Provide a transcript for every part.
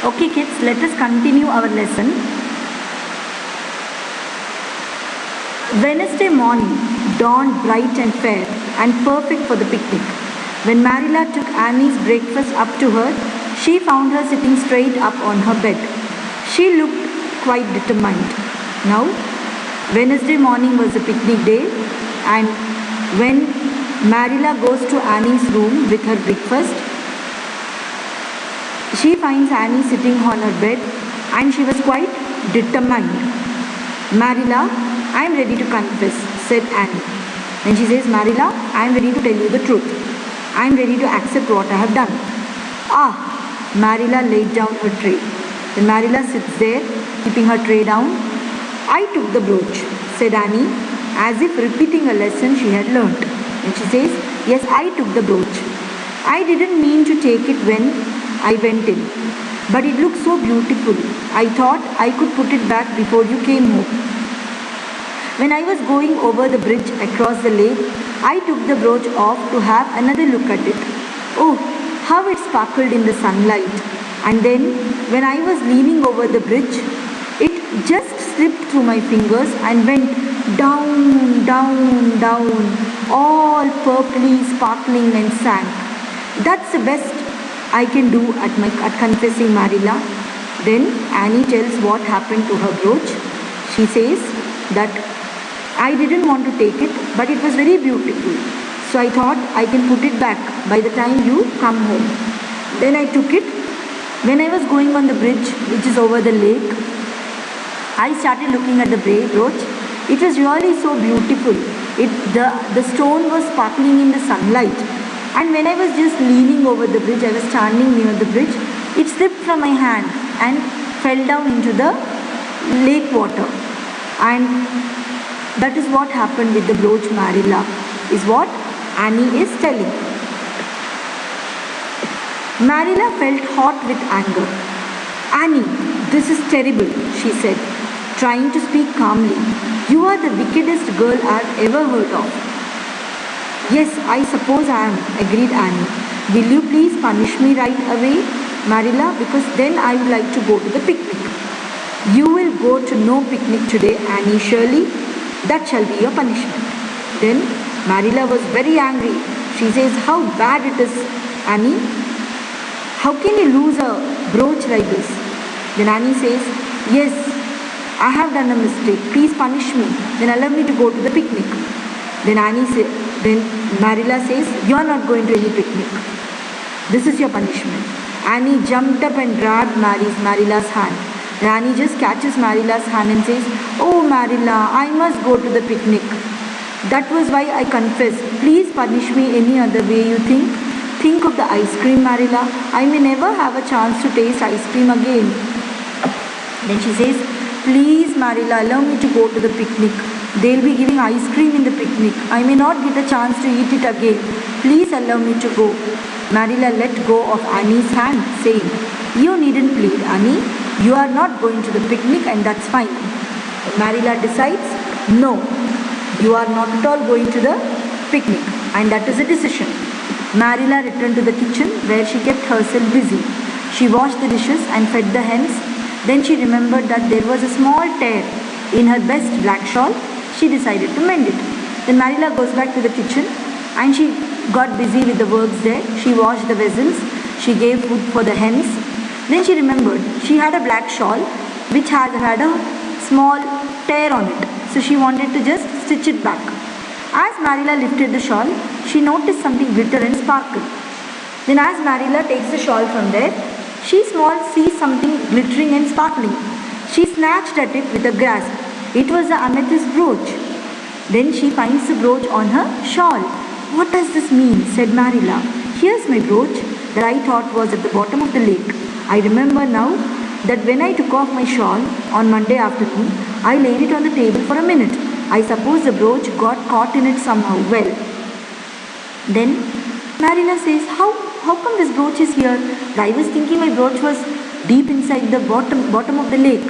Okay kids, let us continue our lesson. Wednesday morning dawned bright and fair and perfect for the picnic. When Marilla took Annie's breakfast up to her, she found her sitting straight up on her bed. She looked quite determined. Now, Wednesday morning was a picnic day, and when Marilla goes to Annie's room with her breakfast, she finds Annie sitting on her bed and she was quite determined. Marilla, I am ready to confess, said Annie. Then she says, Marilla, I am ready to tell you the truth. I am ready to accept what I have done. Ah, Marilla laid down her tray. Then Marilla sits there, keeping her tray down. I took the brooch, said Annie, as if repeating a lesson she had learnt. And she says, yes, I took the brooch. I didn't mean to take it when I went in, but it looked so beautiful. I thought I could put it back before you came home. When I was going over the bridge across the lake, I took the brooch off to have another look at it. Oh, how it sparkled in the sunlight. And then, when I was leaning over the bridge, it just slipped through my fingers and went down, down, down, all purpley, sparkling and sank. That's the best I can do at confessing, Marilla. Then Annie tells what happened to her brooch. She says that I didn't want to take it, but it was very beautiful. So I thought I can put it back by the time you come home. Then I took it. When I was going on the bridge, which is over the lake, I started looking at the brooch. It was really so beautiful. The stone was sparkling in the sunlight. And when I was just leaning over the bridge, I was standing near the bridge, it slipped from my hand and fell down into the lake water. And that is what happened with the brooch, Marilla, is what Annie is telling. Marilla felt hot with anger. Annie, this is terrible, she said, trying to speak calmly. You are the wickedest girl I've ever heard of. Yes, I suppose I am, agreed Annie. Will you please punish me right away, Marilla, because then I would like to go to the picnic. You will go to no picnic today, Annie Shirley. That shall be your punishment. Then Marilla was very angry. She says, how bad it is, Annie. How can you lose a brooch like this? Then Annie says, yes, I have done a mistake. Please punish me. Then allow me to go to the picnic. Then Marilla says, you are not going to any picnic. This is your punishment. Annie jumped up and grabbed Marilla's hand. Then Annie just catches Marilla's hand and says, oh Marilla, I must go to the picnic. That was why I confessed. Please punish me any other way you think. Think of the ice cream, Marilla. I may never have a chance to taste ice cream again. Then she says, please Marilla, allow me to go to the picnic. They'll be giving ice cream in the picnic. I may not get a chance to eat it again. Please allow me to go. Marilla let go of Annie's hand, saying, you needn't plead, Annie. You are not going to the picnic and that's fine. Marilla decides, no, you are not at all going to the picnic, and that is a decision. Marilla returned to the kitchen where she kept herself busy. She washed the dishes and fed the hens. Then she remembered that there was a small tear in her best black shawl. She decided to mend it. Then Marilla goes back to the kitchen and she got busy with the works there. She washed the vessels. She gave food for the hens. Then she remembered she had a black shawl which had a small tear on it. So she wanted to just stitch it back. As Marilla lifted the shawl, she noticed something glitter and sparkle. Then as Marilla takes the shawl from there, she sees something glittering and sparkling. She snatched at it with a grasp. It was the amethyst brooch. Then she finds the brooch on her shawl. What does this mean? Said Marilla. Here's my brooch that I thought was at the bottom of the lake. I remember now that when I took off my shawl on Monday afternoon, I laid it on the table for a minute. I suppose the brooch got caught in it somehow. Well, then Marilla says, how come this brooch is here? I was thinking my brooch was deep inside the bottom of the lake.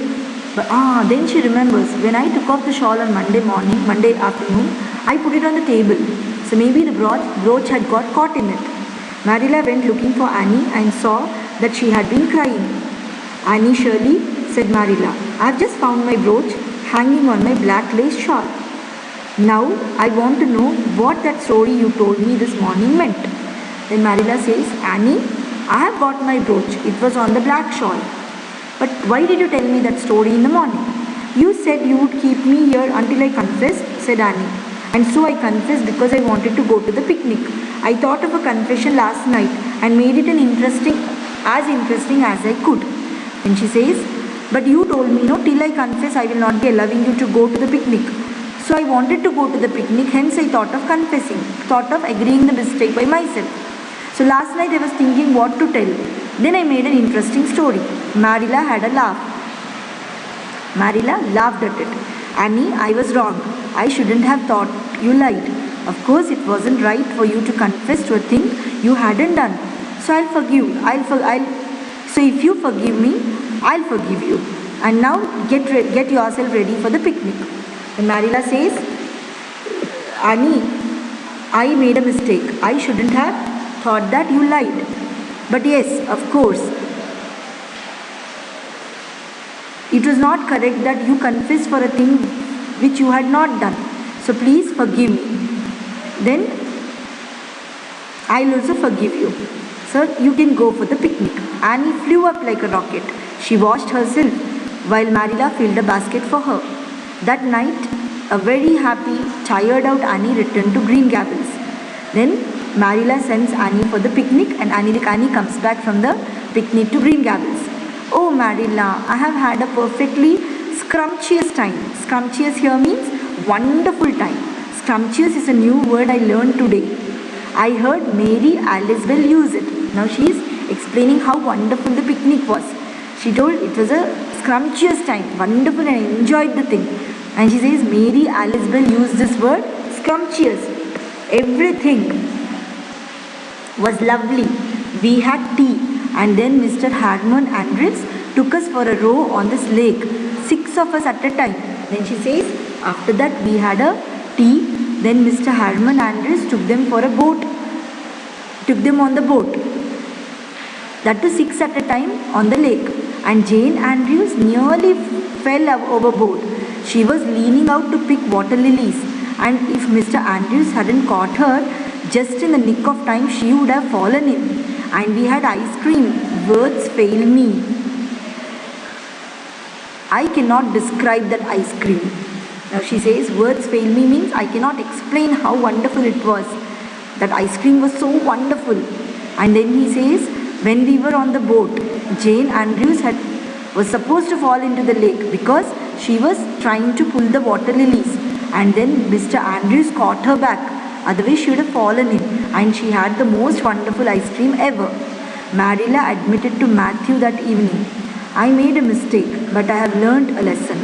But then she remembers, when I took off the shawl on Monday afternoon, I put it on the table. So maybe the brooch had got caught in it. Marilla went looking for Annie and saw that she had been crying. Annie, surely, said Marilla. I've just found my brooch hanging on my black lace shawl. Now I want to know what that story you told me this morning meant. Then Marilla says, Annie, I have got my brooch. It was on the black shawl. But why did you tell me that story in the morning? You said you would keep me here until I confessed, said Annie. And so I confessed because I wanted to go to the picnic. I thought of a confession last night and made it as interesting as I could. Then she says, but you told me, no, till I confess I will not be allowing you to go to the picnic. So I wanted to go to the picnic, hence I thought of confessing, thought of agreeing the mistake by myself. So last night I was thinking what to tell. Then I made an interesting story. Marilla had a laugh. Marilla laughed at it. Annie, I was wrong. I shouldn't have thought you lied. Of course, it wasn't right for you to confess to a thing you hadn't done. So I'll forgive. So if you forgive me, I'll forgive you. And now get yourself ready for the picnic. And Marilla says, Annie, I made a mistake. I shouldn't have thought that you lied. But yes, of course, it was not correct that you confessed for a thing which you had not done. So please forgive me. Then I'll also forgive you. Sir, you can go for the picnic. Annie flew up like a rocket. She washed herself while Marilla filled a basket for her. That night, a very happy, tired out Annie returned to Green Gables. Then Marilla sends Annie for the picnic and Annie comes back from the picnic to Green Gables. Oh Marilla, I have had a perfectly scrumptious time. Scrumptious here means wonderful time. Scrumptious is a new word I learned today. I heard Mary Alice Bell use it. Now she is explaining how wonderful the picnic was. She told it was a scrumptious time, wonderful, and I enjoyed the thing. And she says Mary Alice Bell used this word scrumptious. Everything was lovely. We had tea and then Mr. Harmon Andrews took us for a row on this lake, 6 of us at a time. Then she says after that we had a tea. Then Mr. Harmon Andrews took them on the boat. That too 6 at a time on the lake. And Jane Andrews nearly fell overboard. She was leaning out to pick water lilies. And if Mr. Andrews hadn't caught her just in the nick of time, she would have fallen in. And we had ice cream. Words fail me. I cannot describe that ice cream. Now she says words fail me means I cannot explain how wonderful it was. That ice cream was so wonderful. And then he says when we were on the boat, Jane Andrews was supposed to fall into the lake because she was trying to pull the water lilies. And then Mr. Andrews caught her back. Otherwise she would have fallen in. And she had the most wonderful ice cream ever. Marilla admitted to Matthew that evening, I made a mistake, but I have learned a lesson.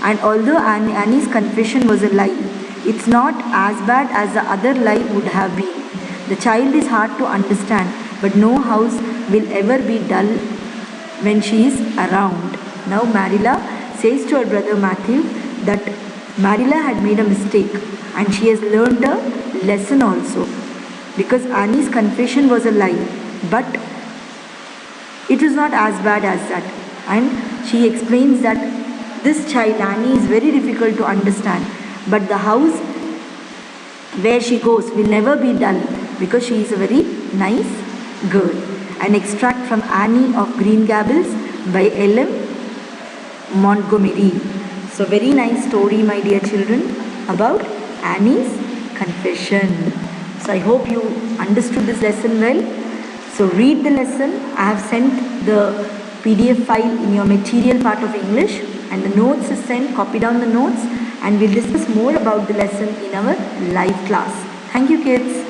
And although Annie's confession was a lie, it's not as bad as the other lie would have been. The child is hard to understand, but no house will ever be dull when she is around. Now Marilla says to her brother Matthew that Marilla had made a mistake and she has learned a lesson also. Because Annie's confession was a lie, but it was not as bad as that. And she explains that this child Annie is very difficult to understand, but the house where she goes will never be dull because she is a very nice girl. An extract from Annie of Green Gables by L.M. Montgomery. So very nice story, my dear children, about Annie's confession. So I hope you understood this lesson well. So read the lesson. I have sent the PDF file in your material part of English. And the notes is sent, copy down the notes and we'll discuss more about the lesson in our live class. Thank you kids.